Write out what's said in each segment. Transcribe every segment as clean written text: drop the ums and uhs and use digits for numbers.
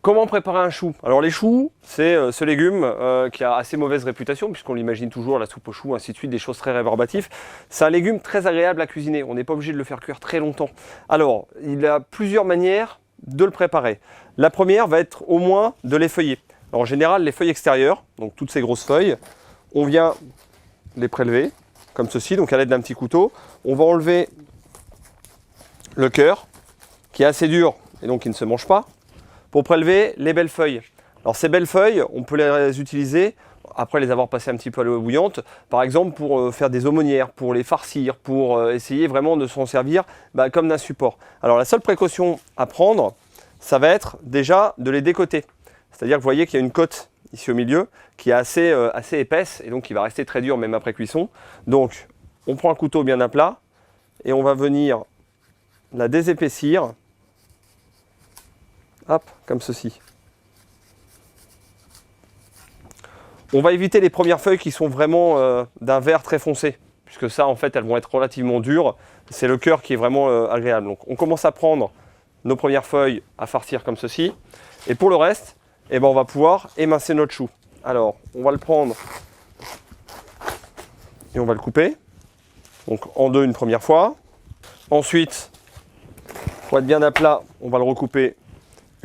Comment préparer un chou? Alors les choux, c'est ce légume qui a assez mauvaise réputation puisqu'on l'imagine toujours, la soupe aux choux, ainsi de suite, des choses très rébarbatives. C'est un légume très agréable à cuisiner, on n'est pas obligé de le faire cuire très longtemps. Alors, il y a plusieurs manières de le préparer. La première va être au moins de l'effeuiller. Alors en général, les feuilles extérieures, donc toutes ces grosses feuilles, on vient les prélever comme ceci, donc à l'aide d'un petit couteau. On va enlever le cœur qui est assez dur et donc qui ne se mange pas, pour prélever les belles feuilles. Alors ces belles feuilles, on peut les utiliser après les avoir passées un petit peu à l'eau bouillante, par exemple pour faire des aumônières, pour les farcir, pour essayer vraiment de s'en servir comme d'un support. Alors la seule précaution à prendre, ça va être déjà de les décoter. C'est-à-dire que vous voyez qu'il y a une côte ici au milieu qui est assez épaisse et donc qui va rester très dure même après cuisson. Donc on prend un couteau bien à plat et on va venir la désépaissir. Hop, comme ceci. On va éviter les premières feuilles qui sont vraiment d'un vert très foncé, puisque ça, en fait, elles vont être relativement dures. C'est le cœur qui est vraiment agréable. Donc, on commence à prendre nos premières feuilles à farcir comme ceci. Et pour le reste, eh ben, on va pouvoir émincer notre chou. Alors, on va le prendre et on va le couper. Donc, en deux une première fois. Ensuite, pour être bien à plat, on va le recouper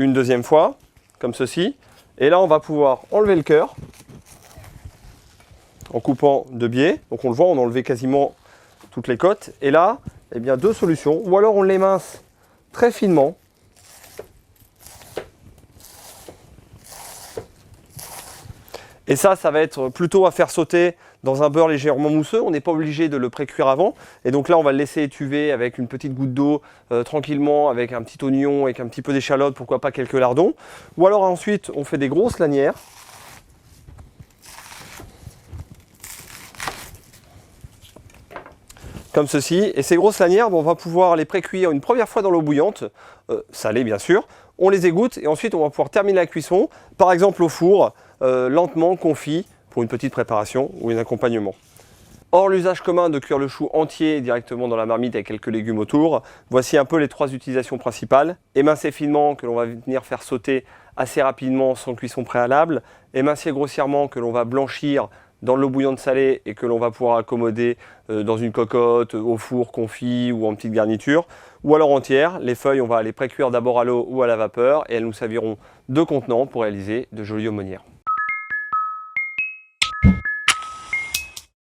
une deuxième fois, comme ceci. Et là, on va pouvoir enlever le cœur en coupant de biais. Donc on le voit, on a enlevé quasiment toutes les côtes. Et là, eh bien, deux solutions. Ou alors on l'émince très finement. Et ça va être plutôt à faire sauter dans un beurre légèrement mousseux. On n'est pas obligé de le pré-cuire avant. Et donc là, on va le laisser étuver avec une petite goutte d'eau tranquillement, avec un petit oignon, avec un petit peu d'échalote, pourquoi pas quelques lardons. Ou alors ensuite, on fait des grosses lanières. Comme ceci. Et ces grosses lanières, on va pouvoir les pré-cuire une première fois dans l'eau bouillante, salée bien sûr. On les égoutte et ensuite on va pouvoir terminer la cuisson, par exemple au four, lentement confit pour une petite préparation ou un accompagnement. Or l'usage commun de cuire le chou entier directement dans la marmite avec quelques légumes autour, voici un peu les trois utilisations principales. Émincer finement que l'on va venir faire sauter assez rapidement sans cuisson préalable, émincer grossièrement que l'on va blanchir dans l'eau bouillante salée et que l'on va pouvoir accommoder dans une cocotte, au four confit ou en petite garniture, ou alors entière. Les feuilles, on va les pré-cuire d'abord à l'eau ou à la vapeur et elles nous serviront de contenant pour réaliser de jolies aumônières.